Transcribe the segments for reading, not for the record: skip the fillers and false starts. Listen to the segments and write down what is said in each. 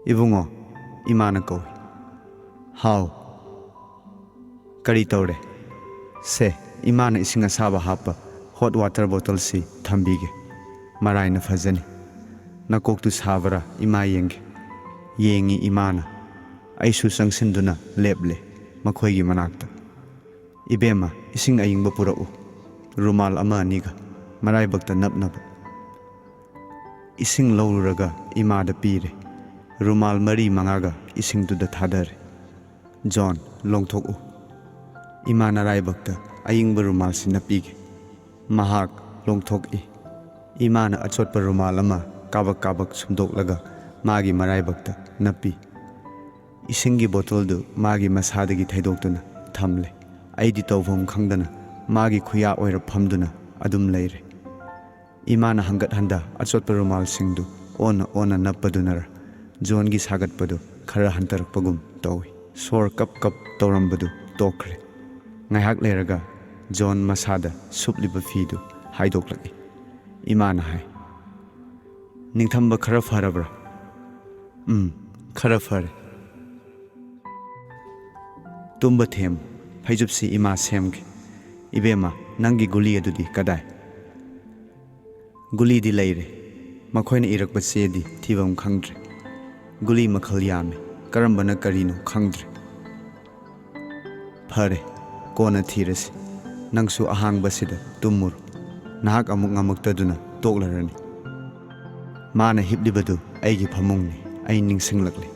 Ibungo, imana ko. How? Kari tore. Se, imana ising asaba hapa, hot water bottle si, thambige. Maray na fazani. Nakok tu sabara, ima yenge. Yengi imana. Ay susang sinduna, leble, makoygi manakta. Ibema, ising aying bapurao. Rumal ama niga, maray bagta nap. Ising lawraga, imada pire. Rumal mari mangaga, ising tu da thadare. John, longthok u. Imana ray bagta, aying barumal sinapige. Mahak, longthok i. Imana achot parumal ama, kabak sumdok laga, magi maray bagta, napi. Isingi botol du, magi masadagi thaidok na, thamle. Aidi tawvom khangdana, magi khuya oira phamduna, adum leire. Imana hangat handa, achot parumal singdu, ona napadunara. John gi sagat padu, khara hantarak pagum, tawi. Sor kap tawrambadu, tokre. Ngayhak leraga, John masada, supliba fidu, haidok lagi. Imana hai. Ningthamba khara farabra. Khara fare. Tumba them, Haijupsi ima semge. Ibema, nangi guli adudi kadai. Guli di leire. Makoyna irak basedi, tivam khangdre. Guli makhal yame, karambana karino khangdre. Phare, kona thirasi. Nangsu ahang basida, tumur. Nahak amuk ngamuktaduna, toklarani. Mana hiplibadu, aigi phamungni, ay ningsinglakli.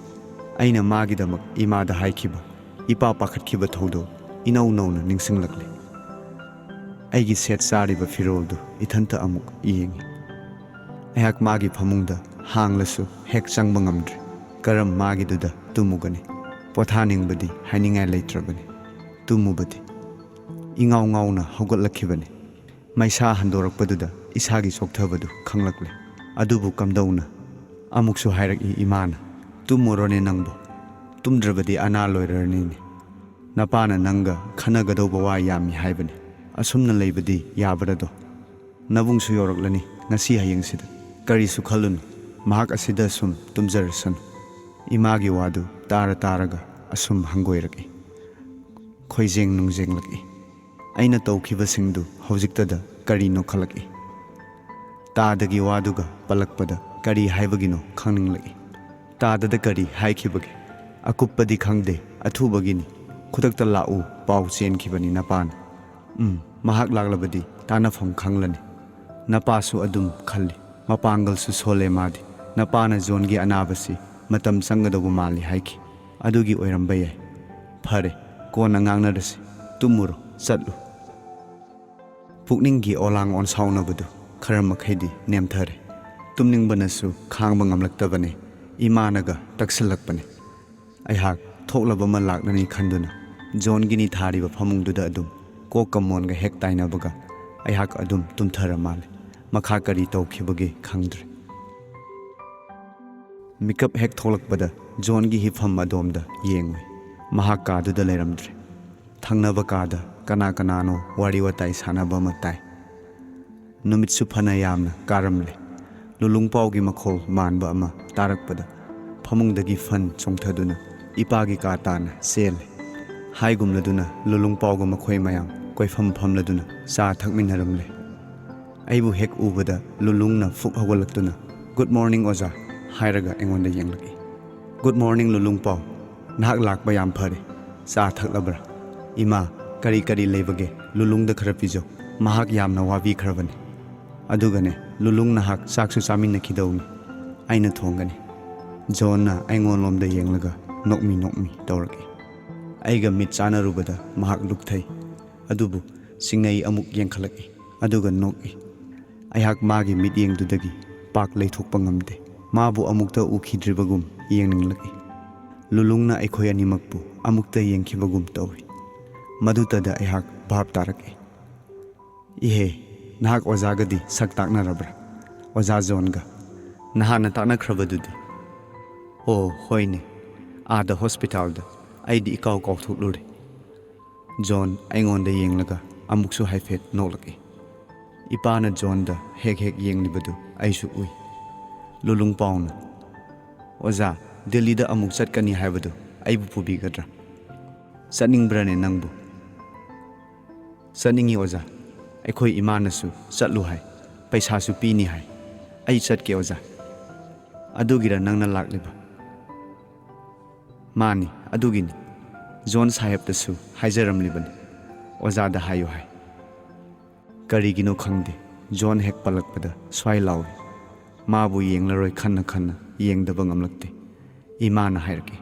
Aina magidamak imada haikiba. Ipa pakhatkiba thodo, inaw na ningsinglakli. Aigi set sariba firoldu, ithanta amuk iyengi. Ayhak magi phamungda, hanglasu, hek changba ngamdre. Karam magi duda, tumugani. Pothaningbadi, hainingai leitrabani. Tumubadi. Ingaw na haugatlakibani. Maisa handorakpaduda, isagi sokthabadu, khanglakli. Adubu kamdauna. Amuksu hairak I imana. Tumurone nangbo. Tumdrabadi ana loirarnini. Napana nanga khanagadauba wa yami haibani. Asumna leibadi yabarado. Nabungsu yoraklani ngasi hayengsida. Karisu khalunu. Mahak asida sum tumjarasan. Imagi wadu taraga asum hangoiraki. Khoijeng nungjenglaki. Aina tawkhibasingdu hojiktada karino khalaki. Tadagi waduga palakpada kari haibagino khangninglaki. Tadada kari haikibagi. Akuppadi khangde athubagini. Khudakta lau pau chenkibani napana. Mahak laglabadi tanafam khanglani. Napasu adum khalli. Mapangalsu sole madi. Napana zongi anabasi matam sangadabu mali haiki. Adugi oirambaya. Phare kona ngangnarasi. Tumuro satlu. Pukningi olang on saunabadu. Karamakhaidi nemthare. Tumning banasu khang bangamlaktabane. Imanaga taksilakpane. Ayhak thoklaba malaknani khanduna. John gini thariba phamungduda adum. Kokamonga hek tainabaga. Ayhak adum tumthara male. Makha kari tawkhibage khangdre. Mikap hek thoklakpada John gi hifam adomda yengwe. Mahak kaduda leiramdre. Thangnaba kada kana wari watai sanaba matai. Numitsu phana yamna karamle. Lulungpaugi makhol manba ama tarakpada. Phamungdagi fan chongthaduna. Ipagi katana sele. Haigumladuna lulungpauga makhoi mayam. Koifam phamladuna sa thakminaramle. Aibu hek ubada lulungna fuk hawalaktuna. Good morning oza. Hairaga engonda yenglaki. Good morning lulungpau. Nahak lakba yam phare. Sa thaklabra. Ima kari leibage lulungda kharapijo. Mahak yamna wabi kharabani. Adugane lulung nahak saksu saminna khidawni. Aina thongani. John aingon lomda yenglaga nokmi tawraki. Aiga mit chana rubada mahak lukthai. Adubu singai amuk yengkhalaki. Aduga noki. Ayhak magi mit yengdudagi pak leithokpa ngamde. Mabu amukta ukhidribagum yengninglaki. Lulungna aikhoi animakpu amukta yengkhibagum tawi. Madutada ayhak bhab taraki. Ihe nahak ozagadi sak taknarabra. Oza zonga. Nahana taknakrabadudi. Oh hoine. Ada hospitalda. Aidi ikaw kauthuluri. John aingonda yenglaga amuksu haifet noklaki. Ipana John hek yenglibadu aisu ui. Lulung pauna. Oza Delhi amuk chatkani haibadu aibu pubigadra. Satningbrane nangbu. Satningi oza. Aikhoi imanasu chatlu hai. Paisasu pini hai. Ai chatke oza. Adugira nangna lakliba. Mani adugini. John sahibtasu haijaramlibani. Oza da hayo hai. Karigino khangde. John hek palakpada swai lawi. Mabu yenglaroi khanna yengdaba ngamlakte. Imana hairake.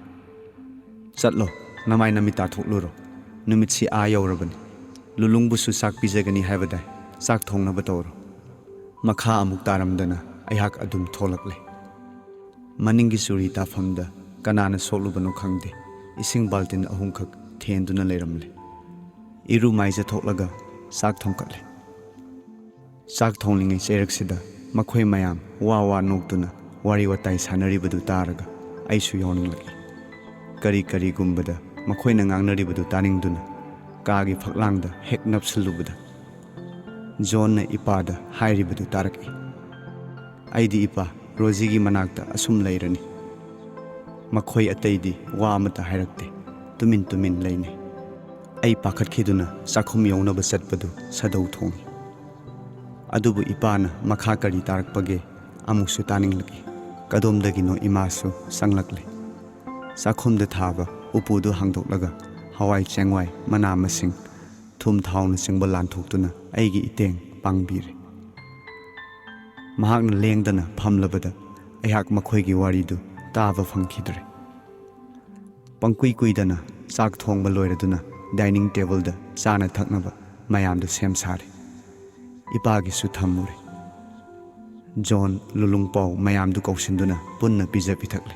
Chatlo namai namita thokluro. Numitsi a yaurabani. Lulungbusu sak pijagani haibadai. Sak thongnaba tawro. Makha amuk taramdana aihak adum tholakle. Maningi suri tafamda kanana soklubano khangde. Ising baltin ahungkhak thenduna leiramle. Iru maija thoklaga sak thongkatle. Sak thonglingai cheraksida makhoi mayam wa noktuna wari watai sanaribadu taraga aisu yawninglaki. Kari gumbada makhoina ngangnaribadu taningduna kagi phaklangda hek napsilubada John na ipada hairibadu taraki. Aidi ipa Rosigi manakta asum lairani. Makhoi ataidi wa amata hairakte tumin laine. Ai pakhatkiduna sakhum yawnaba chatpadu sadau thongi. Adubu ipana makha kari tarakpage amuksu taninglaki. Kadomdagino imasu sanglakle. Sakhumda thaba upudu hangdoklaga hawai Chenglei mana masing thum thauna singba lanthokduna aigi iteng pangbire. Mahakna lengdana phamlabada aihak makhoigi waridu taba phangkhidre. Pangkui-kuidana chak thongba loiraduna dining table da chana thaknaba mayamda sem sare. Ipagisu thammure. John lulungpaw mayamdu kausinduna punna pija pithakle.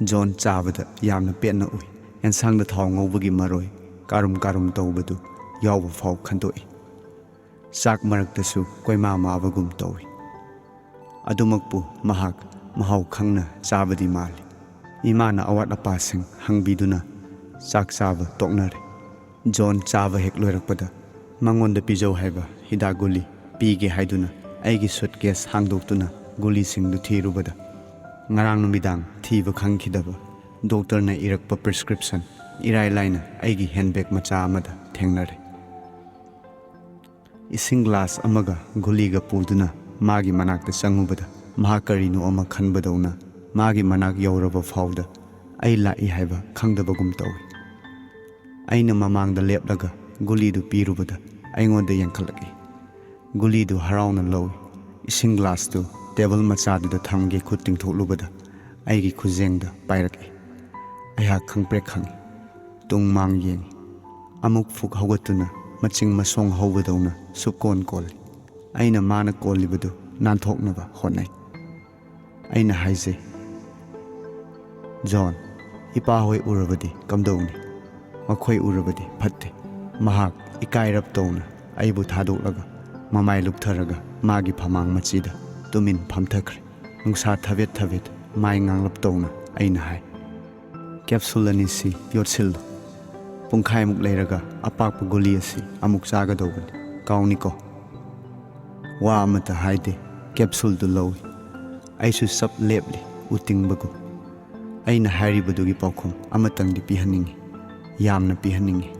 John chabada yamna penna ui. Yansangda thaw ngawbagi maroi karum tawbadu yawba faw khandoi. Sak maraktasu koima mabagum tawi. Adumakpu mahak mahaw khangna chabadi mali. Imana awat apasing hangbiduna sak chaba toknare. John chaba hek loirakpada mangonda pijaw haiba hida guli pige haiduna aigi suitcase hangdoktuna guli singdu thirubada. Ngarang numidang thiba khangkhidaba doctor na irakpa prescription irai laina aigi handbag macha amada thengnare. Ising glass amaga guliga puduna magi manakta changubada mahakarinu ama khanbadawna magi manak yauraba fawda ai lai haiba khangdabagum tawi. Aina mamangda leplaga gulidu pirubada aingonda yankhalaki. Gulidu harauna lawi. Ising glass tu table machaduda thamge khuting tholubada aigi khujengda pairaki. Aihak khangprek khangi. Tung mang yengi. Amuk fuk hawgatuna maching masong hawbadawna sukon koli. Aina mana kolibadu nanthoknaba honai. Aina haise. John, ipa hoi urabadi kamdawni. Makhoi urabadi phatte. Mahak ikairap tawna aibu thadoklaga mamai luktharaga magi phamang machida tumin phamthakre. Nungsa thavet mai nganglap tawna aina hai. Capsule anisi yotsil. Pungkhai muk leiraga apakpa guli asi amuk chagadawbani. Kauniko. Wa amata haide capsule du lawi. Aisu sab lepli utingbagu. Aina hairibadugi paukhum amatangdi pihaningi. Yamna pihaningi.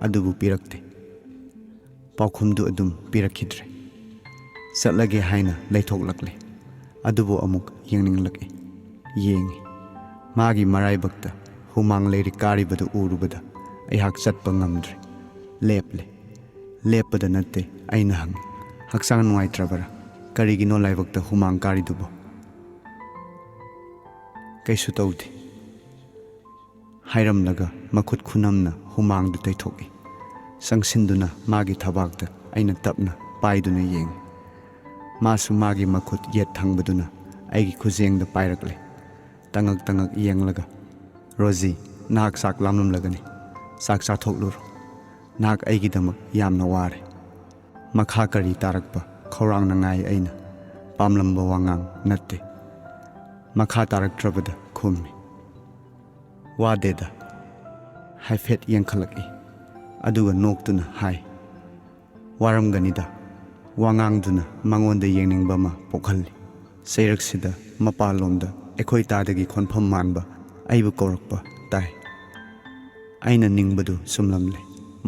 Adubu pirakte. Paukhumdu adum pirakhidre. Satlage haina laithoklakle. Adubu amuk yengninglakke. Yengi. Magi maraibakta humang leiri karibadu urubada aihak chatpa ngamdre. Leple. Leppada natte aina hang. Haksang nuaitrabara. Karigino laibakta humang karidubo. Kaisu tawdi. Hairamlaga makhut khunamna humangdu taithoki. Sangsinduna magi thabakta aina tapna paiduna yengi. Masu magi makhut yet thangbaduna aigi khujengda pairakle. Tangak yenglaga. Rosie, nak sak lamlagani. Sak thoklur. Nak aigidamak yamna ware. Makha kari tarakpa khorang nangai aina. Pamlamba wangang natte. Makha taraktrabada khummi. Wadeda. Haifet yengkhalaki. Aduga noktuna hai. Waramganida. Wangangduna mangonda yengningbama pokhalli. Sayraksida mapalomda ekhoi tadagi khonpham manba ꯑꯩꯕꯨ ꯀꯧꯔꯛꯄ ꯇꯥꯏ ꯑꯩꯅ ꯅꯤꯡꯕꯗꯨ ꯆꯨꯝꯂꯝꯂꯦ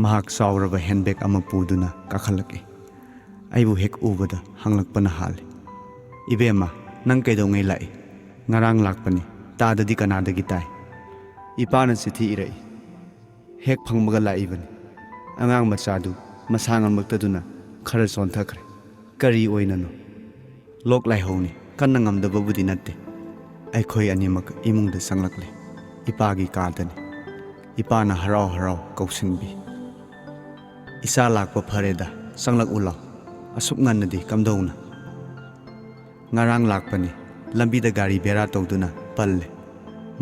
ꯃꯍꯥꯛ ꯆꯥꯎꯔꯕ handbag ꯑꯃ ꯄꯨꯗꯨꯅ ꯀꯥꯈꯠꯂꯛꯏ ꯑꯩꯕꯨ ꯍꯦꯛ ꯎꯕꯗ ꯍꯪꯂꯛꯄꯅ ꯍꯥꯜꯂꯤ ꯏꯕꯦꯝꯃ ꯅꯪ ꯀꯩꯗꯧꯉꯩ ꯂꯥꯛꯏ ꯉꯔꯥꯡ ꯂꯥꯛꯄꯅꯤ ꯇꯥꯗꯗꯤ ꯀꯅꯥꯗꯒꯤ ꯇꯥꯏ ꯏꯄꯥꯅ ꯆꯤꯊꯤ ꯏꯔꯛꯏ ꯍꯦꯛ ꯐꯪꯕꯒ ꯂꯥꯛꯏꯕꯅꯤ ꯑꯉꯥꯡ ꯃꯆꯥꯗු ꯃꯁꯥ ꯉꯝꯂꯛꯇꯗꯨꯅ ꯈꯔ ꯆꯣꯟꯊꯈ꯭ꯔꯦ ꯀꯔꯤ ꯑꯣꯏꯅꯅꯣ ꯂꯣꯛ ꯂꯥꯏꯍꯧꯅꯤ ꯀꯟꯅ ꯉꯝꯗꯕꯕꯨꯗꯤ ꯅꯠꯇꯦ ꯑꯩꯈꯣꯏ ꯑꯅꯤꯃꯛ ꯏꯃꯨꯡꯗ ꯆꯪꯂꯛꯂꯦ ꯏꯄꯥꯒꯤ ꯀꯥꯗꯅꯤ ꯏꯄꯥꯅ ꯍꯔꯥꯎ ꯍꯔꯥꯎ ꯀꯧꯁꯤꯟꯕꯤ ꯏꯆꯥ ꯂꯥꯛꯄ ꯐꯔꯦꯗ ꯆꯪꯂꯛꯎ ꯂꯥꯎ ꯑꯁꯨꯛ ꯉꯟꯅꯗꯤ ꯀꯝꯗꯧꯅ ꯉꯔꯥꯡ ꯂꯥꯛꯄꯅꯤ ꯂꯝꯕꯤꯗ ꯒꯥꯔꯤ ꯕꯦꯔꯥ ꯇꯧꯗꯨꯅ ꯄꯜꯂꯦ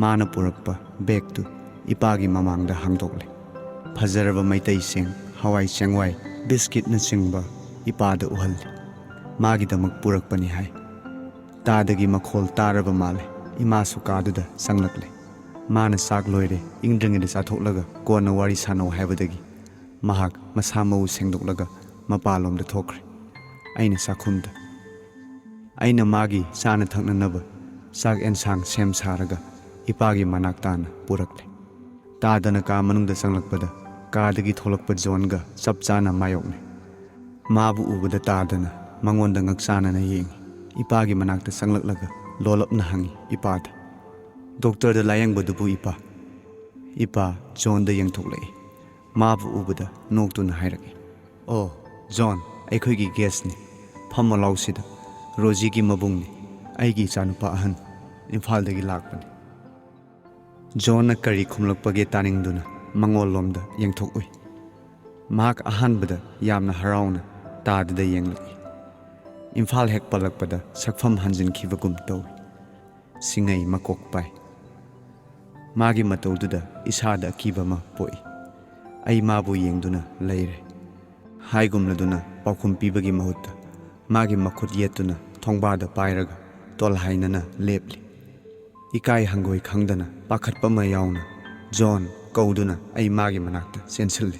ꯃꯥꯅ ꯄꯨꯔꯛꯄ ꯕꯦꯒꯇꯨ ꯏꯄꯥꯒꯤ ꯃꯃꯥꯡꯗ ꯍꯥꯡꯗꯣꯛꯂꯦ ꯐꯖꯔꯕ ꯃꯩꯇꯩꯁꯤꯡ ꯍꯋꯥꯏ ꯆꯦꯡꯋꯥꯏ ꯕꯤꯁꯀꯤꯠꯅꯆꯤꯡꯕ ꯏꯄꯥꯗ ꯎꯍꯜꯂꯤ ꯃꯥꯒꯤꯗꯃꯛ ꯄꯨꯔꯛꯄꯅꯤ ꯍꯥꯏ ꯇꯥꯗꯒꯤ ꯃꯈꯣꯜ ꯇꯥꯔꯕ ꯃꯥꯜꯂꯦ ꯏꯃꯥꯁꯨ ꯀꯥꯗꯨꯗ ꯆꯪꯂꯛꯂꯦ ꯃꯥꯅ ꯆꯥꯛ ꯂꯣꯏꯔꯦ ꯏꯪꯗ꯭ꯔꯤꯉꯩꯗ ꯆꯥꯊꯣꯛꯂꯒ ꯀꯣꯟꯅ ꯋꯥꯔꯤ ꯁꯥꯟꯅꯧ ꯍꯥꯏꯕꯗꯒꯤ ꯃꯍꯥꯛ ꯃꯁꯥ ꯃꯎ ꯁꯦꯡꯗꯣꯛꯂꯒ ꯃꯄꯥꯟꯂꯣꯝꯗ ꯊꯣꯛꯈ꯭ꯔꯦ ꯑꯩꯅ ꯆꯥꯛꯈꯨꯝꯗ ꯑꯩꯅ ꯃꯥꯒꯤ ꯆꯥꯅ ꯊꯛꯅꯅꯕ ꯆꯥꯛ ꯑꯦꯟꯁꯥꯡ ꯁꯦꯝ ꯁꯥꯔꯒ ꯏꯄꯥꯒꯤ ꯃꯅꯥꯛ ꯇꯥꯅ ꯄꯨꯔꯛꯂꯦ ꯇꯥꯗꯅ ꯀꯥ ꯃꯅꯨꯡꯗ ꯆꯪꯂꯛꯄꯗ ꯀꯥꯗꯒꯤ ꯊꯣꯛꯂꯛꯄ ꯖꯣꯟꯒ ꯆꯞ ꯆꯥꯅ ꯃꯥꯌꯣꯛꯅꯩ ꯃꯥꯕꯨ ꯎꯕꯗ ꯇꯥꯗꯅ ꯃꯉꯣꯟꯗ ꯉꯛꯆꯥꯅꯅ ꯌꯦꯡꯉꯤ ꯏꯄꯥꯒꯤ ꯃꯅꯥꯛꯇ ꯆꯪꯂꯛꯂꯒ ꯂꯣꯜꯂꯞꯅ ꯍꯪꯉꯤ ꯏꯄꯥꯗ ꯗꯣꯛꯇꯔꯗ ꯂꯥꯌꯦꯡꯕꯗꯨꯕꯨ ꯏꯄꯥ ꯖꯣꯟꯗ ꯌꯦꯡꯊꯣꯛꯂꯛꯏ ꯃꯥꯕꯨ ꯎꯕꯗ ꯅꯣꯛꯇꯨꯅ ꯍꯥꯏꯔꯛꯏ ꯑꯣ ꯖꯣꯟ ꯑꯩꯈꯣꯏꯒꯤ ꯒꯦꯁꯅꯤ ꯐꯝꯃꯣ ꯂꯥꯎꯁꯤꯗ ꯔꯣꯖꯤꯒꯤ ꯃꯕꯨꯡꯅꯤ ꯑꯩꯒꯤ ꯏꯆꯥꯅꯨꯄꯥ ꯑꯍꯟ ꯏꯝꯐꯥꯜꯗꯒꯤ ꯂꯥꯛꯄꯅꯤ ꯖꯣꯟꯅ ꯀꯔꯤ ꯈꯨꯝꯂꯛꯄꯒꯦ ꯇꯥꯅꯤꯡꯗꯨꯅ ꯃꯉꯣꯟꯂꯣꯝꯗ ꯌꯦꯡꯊꯣꯛꯎꯏ ꯃꯍꯥꯛ ꯑꯍꯥꯟꯕꯗ ꯌꯥꯝꯅ ꯍꯔꯥꯎꯅ ꯇꯥꯗꯨꯗ ꯌꯦꯡꯂꯛꯏ ꯏꯝꯐꯥꯜ ꯍꯦꯛ ꯄꯜꯂꯛꯄꯗ ꯁꯛꯐꯝ ꯍꯟꯖꯤꯟꯈꯤꯕꯒꯨꯝ ꯇꯧꯏ ꯁꯤꯡꯉꯩ ꯃꯀꯣꯛ ꯄꯥꯏ ꯃꯥꯒꯤ ꯃꯇꯧꯗꯨꯗ ꯏꯁꯥꯗ ꯑꯀꯤꯕ ꯑꯃ ꯄꯣꯛꯏ ꯑꯩ ꯃꯥꯕꯨ ꯌꯦꯡꯗꯨꯅ ꯂꯩꯔꯦ ꯍꯥꯏꯒꯨꯝꯂꯗꯨꯅ ꯄꯥꯎꯈꯨꯝ ꯄꯤꯕꯒꯤ ꯃꯍꯨꯠꯇ ꯃꯥꯒꯤ ꯃꯈꯨꯠ ꯌꯦꯠꯇꯨꯅ ꯊꯣꯡꯕꯥꯗ ꯄꯥꯏꯔꯒ ꯇꯣꯜꯍꯥꯏꯅꯅ ꯂꯦꯞꯂꯤ ꯏꯀꯥꯏ ꯍꯪꯒꯣꯏ ꯈꯪꯗꯅ ꯄꯥꯈꯠꯄ ꯑꯃ ꯌꯥꯎꯅ ꯖꯣꯟ ꯀꯧꯗꯨꯅ ꯑꯩ ꯃꯥꯒꯤ ꯃꯅꯥꯛꯇ ꯆꯦꯟꯁꯤꯜꯂꯤ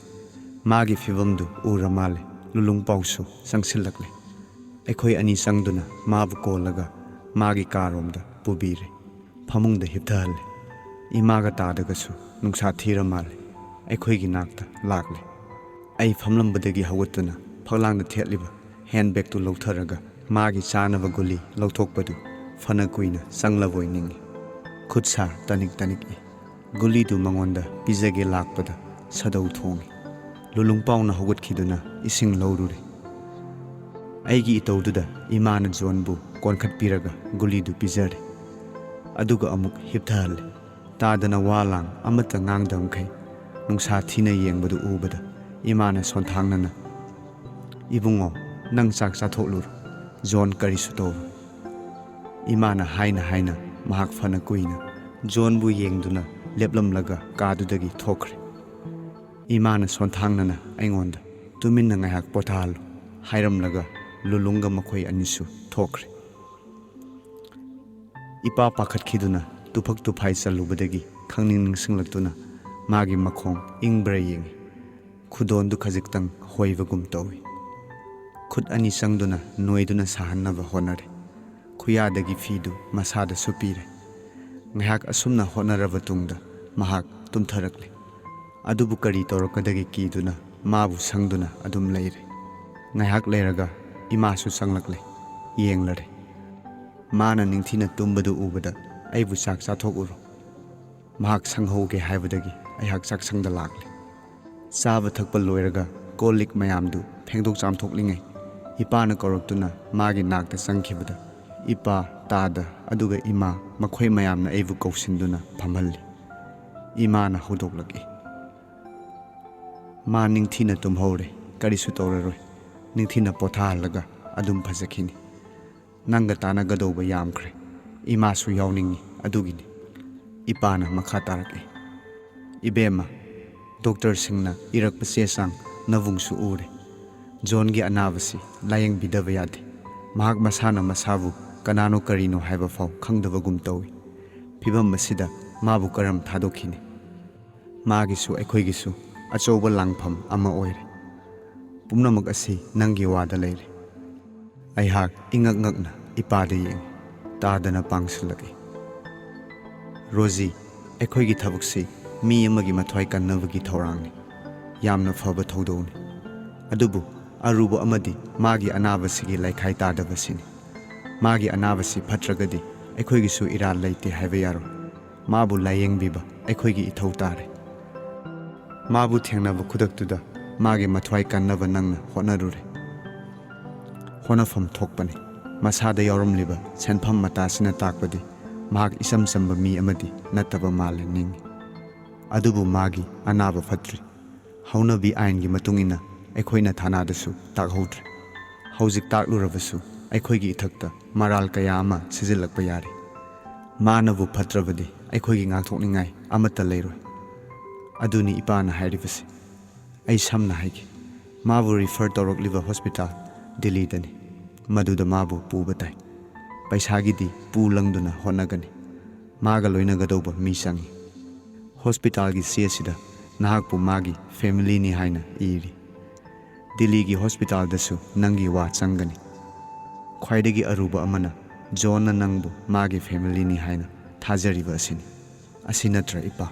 ꯃꯥꯒꯤ ꯐꯤꯕꯝꯗꯨ ꯎꯔ ꯃꯥꯜꯂꯦ ꯂꯨꯂꯨꯡ ꯄꯥꯎꯁꯨ ꯆꯪꯁꯤꯜꯂꯛꯂꯦ ꯑꯩꯈꯣꯏ ꯑꯅꯤ ꯆꯪꯗꯨꯅ ꯃꯥꯕꯨ ꯀꯣꯜꯂꯒ ꯃꯥꯒꯤ ꯀꯥꯔꯣꯝꯗ ꯄꯨꯕꯤꯔꯦ ꯐꯃꯨꯡꯗ ꯍꯤꯞꯊꯍꯜꯂꯦ ꯏꯃꯥꯒ ꯇꯥꯗꯒꯁꯨ ꯅꯨꯡꯁꯥ ꯊꯤꯔ ꯃꯥꯜꯂꯦ ꯑꯩꯈꯣꯏꯒꯤ ꯅꯥꯛꯇ ꯂꯥꯛꯂꯦ ꯑꯩ ꯐꯝꯂꯝꯕꯗꯒꯤ ꯍꯧꯒꯠꯇꯨꯅ ꯐꯛꯂꯥꯡꯗ ꯊꯦꯠꯂꯤꯕ ꯍꯦꯟꯕꯦꯒꯇꯨ ꯂꯧꯊꯔꯒ ꯃꯥꯒꯤ ꯆꯥꯅꯕ ꯒꯨꯂꯤ ꯂꯧꯊꯣꯛꯄꯗꯨ ꯐꯅ ꯀꯨꯏꯅ ꯆꯪꯂꯕꯣꯏ ꯅꯤꯡꯏ ꯈꯨꯠ ꯁꯥ ꯇꯅꯤꯛ ꯇꯅꯤꯛꯏ ꯒꯨꯂꯤꯗꯨ ꯃꯉꯣꯟꯗ ꯄꯤꯖꯒꯦ ꯂꯥꯛꯄꯗ ꯁꯗꯧ ꯊꯣꯡꯏ ꯂꯨꯂꯨꯡꯄꯥꯎꯅ ꯍꯧꯒꯠꯈꯤꯗꯨꯅ ꯏꯁꯤꯡ ꯂꯧꯔꯨꯔꯦ ꯑꯩꯒꯤ ꯏꯇꯧꯗꯨꯗ ꯏꯃꯥꯅ ꯖꯣꯟꯕꯨ ꯀꯣꯟꯈꯠꯄꯤꯔꯒ ꯒꯨꯂꯤꯗꯨ ꯄꯤꯖꯔꯦ ꯑꯗꯨꯒ ꯑꯃꯨꯛ ꯍꯤꯞꯊꯍꯜꯂꯦ ꯇꯥꯗꯅ ꯋꯥ ꯂꯥꯡ ꯑꯃꯠꯇ ꯉꯥꯡꯗꯕꯈꯩ ꯅꯨꯡꯁꯥ ꯊꯤꯅ ꯌꯦꯡꯕꯗꯨ ꯎꯕꯗ ꯏꯃꯥꯅ ꯁꯣꯟꯊꯥꯡꯅꯅ ꯏꯕꯨꯡꯉꯣ ꯅꯪ ꯆꯥꯛ ꯆꯥꯊꯣꯛꯂꯨꯔꯣ ꯖꯣꯟ ꯀꯔꯤꯁꯨ ꯇꯧꯔꯣꯏ ꯏꯃꯥꯅ ꯍꯥꯏꯅ ꯃꯍꯥꯛ ꯐꯅ ꯀꯨꯏꯅ ꯖꯣꯟꯕꯨ ꯌꯦꯡꯗꯨꯅ ꯂꯦꯞꯂꯝꯂꯒ ꯀꯥꯗꯨꯗꯒꯤ ꯊꯣꯛꯈ꯭ꯔꯦ ꯏꯃꯥꯅ ꯁꯣꯟꯊꯥꯡꯅꯅ ꯑꯩꯉꯣꯟꯗ ꯇꯨꯃꯤꯟꯅ ꯉꯥꯏꯍꯥꯛ ꯄꯣꯊꯥꯍꯜꯂꯨ ꯍꯥꯏꯔꯝꯂꯒ ꯂꯨꯂꯨꯡꯒ ꯃꯈꯣꯏ ꯑꯅꯤꯁꯨ ꯊꯣꯛꯈ꯭ꯔꯦ ꯏꯄꯥ ꯄꯥꯈꯠꯈꯤꯗꯨꯅ ꯇꯨꯐꯛ ꯇꯨꯐꯥꯏ ꯆꯜꯂꯨꯕꯗꯒꯤ ꯈꯪꯅꯤꯡ ꯅꯤꯡꯁꯤꯡꯂꯛꯇꯨꯅ ꯃꯥꯒꯤ ꯃꯈꯣꯡ ꯏꯪꯕ꯭ꯔꯥ ꯌꯦꯡꯉꯤ ꯈꯨꯗꯣꯟꯗꯨ ꯈꯖꯤꯛꯇꯪ ꯍꯣꯏꯕꯒꯨꯝ ꯇꯧꯏ ꯈꯨꯠ ꯑꯅꯤ ꯆꯪꯗꯨꯅ ꯅꯣꯏꯗꯨꯅ ꯁꯥꯍꯟꯅꯕ ꯍꯣꯠꯅꯔꯦ ꯈꯨꯌꯥꯗꯒꯤ ꯐꯤꯗꯨ ꯃꯁꯥꯗ ꯁꯨꯞꯄꯤꯔꯦ ꯉꯥꯏꯍꯥꯛ ꯑꯁꯨꯝꯅ ꯍꯣꯠꯅꯔꯕ ꯇꯨꯡꯗ ꯃꯍꯥꯛ ꯇꯨꯝꯊꯔꯛꯂꯦ ꯑꯗꯨꯕꯨ ꯀꯔꯤ ꯇꯧꯔꯛꯀꯗꯒꯦ ꯀꯤꯗꯨꯅ ꯃꯥꯕꯨ ꯁꯪꯗꯨꯅ ꯑꯗꯨꯝ ꯂꯩꯔꯦ ꯉꯥꯏꯍꯥꯛ ꯂꯩꯔꯒ ꯏꯃꯥꯁꯨ ꯆꯪꯂꯛꯂꯦ ꯌꯦꯡꯂꯔꯦ ꯃꯥꯅ ꯅꯤꯡꯊꯤꯅ ꯇꯨꯝꯕꯗꯨ ꯎꯕꯗ ꯑꯩꯕꯨ ꯆꯥꯛ ꯆꯥꯊꯣꯛꯎꯔꯣ ꯃꯍꯥꯛ ꯁꯪꯍꯧꯒꯦ ꯍꯥꯏꯕꯗꯒꯤ ꯑꯩꯍꯥꯛ ꯆꯥꯛꯁꯪꯗ ꯂꯥꯛꯂꯦ ꯆꯥꯕ ꯊꯛꯄ ꯂꯣꯏꯔꯒ ꯀꯣꯜ ꯂꯤꯛ ꯃꯌꯥꯝꯗꯨ ꯐꯦꯡꯗꯣꯛ ꯆꯥꯝꯊꯣꯛꯂꯤꯉꯩ ꯏꯄꯥꯅ ꯀꯧꯔꯛꯇꯨꯅ ꯃꯥꯒꯤ ꯅꯥꯛꯇ ꯆꯪꯈꯤꯕꯗ ꯏꯄꯥ ꯇꯥꯗ ꯑꯗꯨꯒ ꯏꯃꯥ ꯃꯈꯣꯏ ꯃꯌꯥꯝꯅ ꯑꯩꯕꯨ ꯀꯧꯁꯤꯟꯗꯨꯅ ꯐꯝꯍꯜꯂꯤ ꯏꯃꯥꯅ ꯍꯧꯗꯣꯛꯂꯛꯏ ꯃꯥ ꯅꯤꯡꯊꯤꯅ ꯇꯨꯝꯍꯧꯔꯦ ꯀꯔꯤꯁꯨ ꯇꯧꯔꯔꯣꯏ ꯅꯤꯡꯊꯤꯅ ꯄꯣꯊꯥꯍꯜꯂꯒ ꯑꯗꯨꯝ ꯐꯖꯈꯤꯅꯤ ꯅꯪꯒ ꯇꯥꯟꯅꯒꯗꯧꯕ ꯌꯥꯝꯈ꯭ꯔꯦ ꯏꯃꯥꯁꯨ ꯌꯥꯎꯅꯤꯡꯉꯤ ꯑꯗꯨꯒꯤꯅꯤ ꯏꯄꯥꯅ ꯃꯈꯥ ꯇꯥꯔꯛꯏ ꯏꯕꯦꯝꯃ ꯗꯣꯛꯇꯔꯁꯤꯡꯅ ꯏꯔꯛꯄ ꯆꯦ ꯆꯥꯡ ꯅꯕꯨꯡꯁꯨ ꯎꯔꯦ ꯖꯣꯟꯒꯤ ꯑꯅꯥꯕꯁꯤ ꯂꯥꯌꯦꯡꯕꯤꯗꯕ ꯌꯥꯗꯦ ꯃꯍꯥꯛ ꯃꯁꯥꯅ ꯃꯁꯥꯕꯨ ꯀꯅꯥꯅꯣ ꯀꯔꯤꯅꯣ ꯍꯥꯏꯕ ꯐꯥꯎ ꯈꯪꯗꯕꯒꯨꯝ ꯇꯧꯏ ꯐꯤꯕꯝ ꯑꯁꯤꯗ ꯃꯥꯕꯨ ꯀꯔꯝ ꯊꯥꯗꯣꯛꯈꯤꯅꯤ ꯃꯥꯒꯤꯁꯨ ꯑꯩꯈꯣꯏꯒꯤꯁꯨ ꯑꯆꯧꯕ ꯂꯥꯡꯐꯝ ꯑꯃ ꯑꯣꯏꯔꯦ ꯄꯨꯝꯅꯃꯛ ꯑꯁꯤ ꯅꯪꯒꯤ ꯋꯥꯗ ꯂꯩꯔꯦ ꯑꯩꯍꯥꯛ ꯏꯉꯛ ꯉꯛꯅ ꯏꯄꯥꯗ ꯌꯦꯡꯉꯤ ꯇꯥꯗꯅ ꯄꯥꯡꯁꯤꯜꯂꯛꯏ ꯔꯣꯖꯤ ꯑꯩꯈꯣꯏꯒꯤ ꯊꯕꯛꯁꯤ ꯃꯤ ꯑꯃꯒꯤ ꯃꯊ꯭ꯋꯥꯏ ꯀꯟꯅꯕꯒꯤ ꯊꯧꯔꯥꯡꯅꯤ, ꯌꯥꯝꯅ ꯐꯕ ꯊꯧꯗꯣꯛꯅꯤ꯫ ꯑꯗꯨꯕꯨ ꯑꯔꯨꯕ ꯑꯃꯗꯤ ꯃꯥꯒꯤ ꯑꯅꯥꯕꯁꯤꯒꯤ ꯂꯩꯈꯥꯏ ꯇꯥꯗꯕꯁꯤꯅꯤ꯫ ꯃꯥꯒꯤ ꯑꯅꯥꯕꯁꯤ ꯐꯠꯇ꯭ꯔꯒꯗꯤ ꯑꯩꯈꯣꯏꯒꯤꯁꯨ ꯏꯔꯥꯜ ꯂꯩꯇꯦ ꯍꯥꯏꯕ ꯌꯥꯔꯣꯏ꯫ ꯃꯥꯕꯨ ꯂꯥꯌꯦꯡꯕꯤꯕ ꯑꯩꯈꯣꯏꯒꯤ ꯏꯊꯧ ꯇꯥꯔꯦ꯫ ꯃꯥꯕꯨ ꯊꯦꯡꯅꯕ ꯈꯨꯗꯛꯇꯨꯗ ꯃꯥꯒꯤ ꯃꯊ꯭ꯋꯥꯏ ꯀꯟꯅꯕ ꯅꯪꯅ ꯍꯣꯠꯅꯔꯨꯔꯦ꯫ ꯍꯣꯠꯅꯐꯝ ꯊꯣꯛꯄꯅꯤ꯫ ꯃꯁꯥꯗ ꯌꯥꯎꯔꯝꯂꯤꯕ ꯁꯦꯟꯐꯝ ꯃꯇꯥꯁꯤꯅ ꯇꯥꯛꯄꯗꯤ ꯃꯍꯥꯛ ꯏꯆꯝ ꯆꯝꯕ ꯃꯤ ꯑꯃꯗꯤ ꯅꯠꯇꯕ ꯃꯥꯜꯂꯦ ꯅꯤꯡꯏ꯫ ꯑꯗꯨꯕꯨ ꯃꯥꯒꯤ ꯑꯅꯥꯕ ꯐꯠꯇ꯭ꯔꯤ꯫ ꯍꯧꯅꯕꯤ ꯑꯥꯏꯟꯒꯤ ꯃꯇꯨꯡꯏꯟꯅ ꯑꯩꯈꯣꯏꯅ ꯊꯥꯅꯥꯗꯁꯨ ꯇꯥꯛꯍꯧꯗ꯭ꯔꯦ꯫ ꯍꯧꯖꯤꯛ ꯇꯥꯛꯂꯨꯔꯕꯁꯨ ꯑꯩꯈꯣꯏꯒꯤ ꯏꯊꯛꯇ ꯃꯔꯥꯜ ꯀꯌꯥ ꯑꯃ ꯁꯤꯖꯤꯜꯂꯛꯄ ꯌꯥꯔꯤ꯫ ꯃꯥꯅꯕꯨ ꯐꯠꯇ꯭ꯔꯕꯗꯤ ꯑꯩꯈꯣꯏꯒꯤ ꯉꯥꯛꯊꯣꯛꯅꯤꯡꯉꯥꯏ ꯑꯃꯠꯇ ꯂꯩꯔꯣꯏ꯫ ꯑꯗꯨꯅꯤ ꯏꯄꯥꯅ ꯍꯥꯏꯔꯤꯕꯁꯤ꯫ ꯑꯩ ꯁꯝꯅ ꯍꯥꯏꯒꯦ꯫ ꯃꯥꯕꯨ ꯔꯤꯐꯔ ꯇꯧꯔꯛꯂꯤꯕ ꯍꯣꯁꯄꯤꯇꯥꯜ ꯗꯤꯜꯂꯤꯗꯅꯤ꯫ ꯃꯗꯨꯗ ꯃꯥꯕꯨ ꯄꯨꯕ ꯇꯥꯏ꯫ ꯄꯩꯁꯥꯒꯤꯗꯤ ꯄꯨ ꯂꯪꯗꯨꯅ ꯍꯣꯠꯅꯒꯅꯤ꯫ ꯃꯥꯒ ꯂꯣꯏꯅꯒꯗꯧꯕ ꯃꯤ ꯆꯪꯏ꯫ ꯍꯣꯁꯄꯤꯇꯥꯜꯒꯤ ꯆꯦꯁꯤꯗ ꯅꯍꯥꯛꯄꯨ ꯃꯥꯒꯤ ꯐꯦꯃꯤꯂꯤꯅꯤ ꯍꯥꯏꯅ ꯏꯔꯤ꯫ ꯗꯤꯜꯂꯤꯒꯤ ꯍꯣꯁꯄꯤꯇꯥꯜꯗꯁꯨ ꯅꯪꯒꯤ ꯋꯥ ꯆꯪꯒꯅꯤ꯫ ꯈ꯭ꯋꯥꯏꯗꯒꯤ ꯑꯔꯨꯕ ꯑꯃꯅ ꯖꯣꯟꯅ ꯅꯪꯕꯨ ꯃꯥꯒꯤ ꯐꯦꯃꯤꯂꯤꯅꯤ ꯍꯥꯏꯅ ꯊꯥꯖꯔꯤꯕ ꯑꯁꯤꯅꯤ꯫ ꯑꯁꯤ ꯅꯠꯇ꯭ꯔ ꯏꯄꯥ?